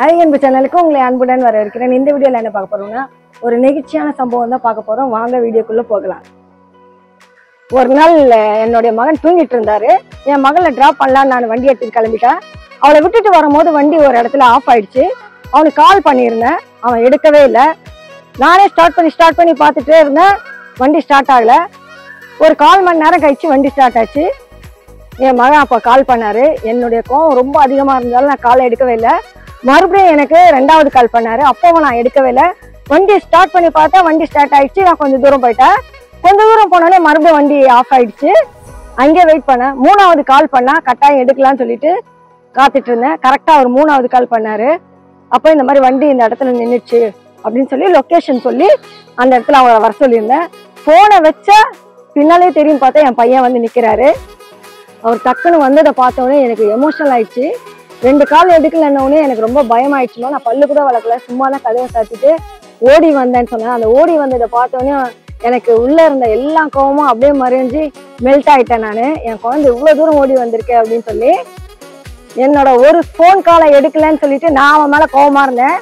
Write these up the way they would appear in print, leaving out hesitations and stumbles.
அழகன்பு சேனலுக்கு உங்களை அன்புடன் வரவேற்கிறேன். இந்த வீடியோல என்ன பார்க்க போறோம்னா ஒரு நெகிழ்ச்சியான சம்பவம் தான் பார்க்க போறோம். வாங்க வீடியோக்குள்ள போகலாம். ஒரு நாள் என்னுடைய மகன் தூங்கிட்டு இருந்தாரு. என் மகளை டிராப் பண்ணலாம் நான் வண்டி எடுத்துட்டு கிளம்பிட்டேன். அவளை விட்டுட்டு வரும்போது வண்டி ஒரு இடத்துல ஆஃப் ஆயிடுச்சு. அவனுக்கு கால் பண்ணியிருந்தேன், அவன் எடுக்கவே இல்லை. நானே ஸ்டார்ட் பண்ணி பார்த்துட்டே இருந்தேன், வண்டி ஸ்டார்ட் ஆகல. ஒரு 1/4 மணி நேரம் கழிச்சு வண்டி ஸ்டார்ட் ஆச்சு. என் மகன் அப்போ கால் பண்ணாரு. என்னுடைய கோவம் ரொம்ப அதிகமாக இருந்தாலும் நான் காலை எடுக்கவே இல்லை. மறுபடியும் எனக்கு 2வது கால் பண்ணாரு. அப்பவும் நான் எடுக்கவே இல்லை. வண்டி ஸ்டார்ட் பண்ணி பார்த்தா வண்டி ஸ்டார்ட் ஆயிடுச்சு. நான் கொஞ்சம் தூரம் போயிட்டேன். கொஞ்சம் தூரம் போனோடனே மறுபடியும் வண்டி ஆஃப் ஆயிடுச்சு. அங்கே வெயிட் பண்ணேன். 3வது கால் பண்ணா கட்டாயம் எடுக்கலாம்னு சொல்லிட்டு காத்துட்டு இருந்தேன். கரெக்டா அவர் 3வது கால் பண்ணாரு. அப்போ இந்த மாதிரி வண்டி இந்த இடத்துல நின்றுச்சு அப்படின்னு சொல்லி லொக்கேஷன் சொல்லி அந்த இடத்துல அவரை வர சொல்லியிருந்தேன். போனை வச்ச பின்னாலே தெரியும் பார்த்தா என் பையன் வந்து நிற்கிறாரு. அவர் டக்குன்னு வந்ததை பார்த்தோன்னே எனக்கு எமோஷனல் ஆயிடுச்சு. 2 கால் எடுக்கலன்னொடனே எனக்கு ரொம்ப பயம் ஆயிடுச்சுமா. நான் பல்லு கூட வளர்க்கல, சும்மா தான் கதவை சாத்திட்டு ஓடி வந்தேன்னு சொன்னேன். அந்த ஓடி வந்ததை பார்த்தோன்னே எனக்கு உள்ள இருந்த எல்லா கோவமும் அப்படியே மறைஞ்சு மெல்ட் ஆயிட்டேன். நான் என் குழந்தை இவ்வளோ தூரம் ஓடி வந்திருக்கேன் அப்படின்னு சொல்லி என்னோட ஒரு ஃபோன் காலை எடுக்கலன்னு சொல்லிட்டு நான் அவன் மேலே கோவமா இருந்தேன்.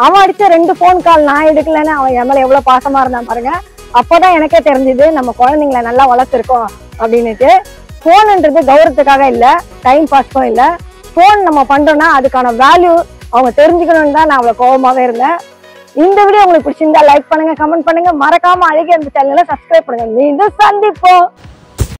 அவன் அடிச்ச 2 ஃபோன் கால் நான் எடுக்கலன்னு அவன் என் மேலே எவ்வளோ பாசமா இருந்தான் பாருங்க. அப்போதான் எனக்கே தெரிஞ்சுது நம்ம குழந்தைங்களை நல்லா வளர்த்துருக்கோம் அப்படின்னுட்டு. ஃபோனுன்றது கௌரவத்துக்காக இல்லை, டைம் பாஸ்க்கும் இல்லை. ஃபோன் நம்ம பண்றோம்னா அதுக்கான வேல்யூ அவங்க தெரிஞ்சுக்கணும்னு தான் நான் அவ்வளோ கோவமாவே இருந்தேன். இந்த வீடியோ உங்களுக்கு பிடிச்சிருந்தா லைக் பண்ணுங்க, கமெண்ட் பண்ணுங்க, மறக்காம அழகன்பு சேனலை சப்ஸ்கிரைப் பண்ணுங்க. மீண்டும் சந்திப்போம்.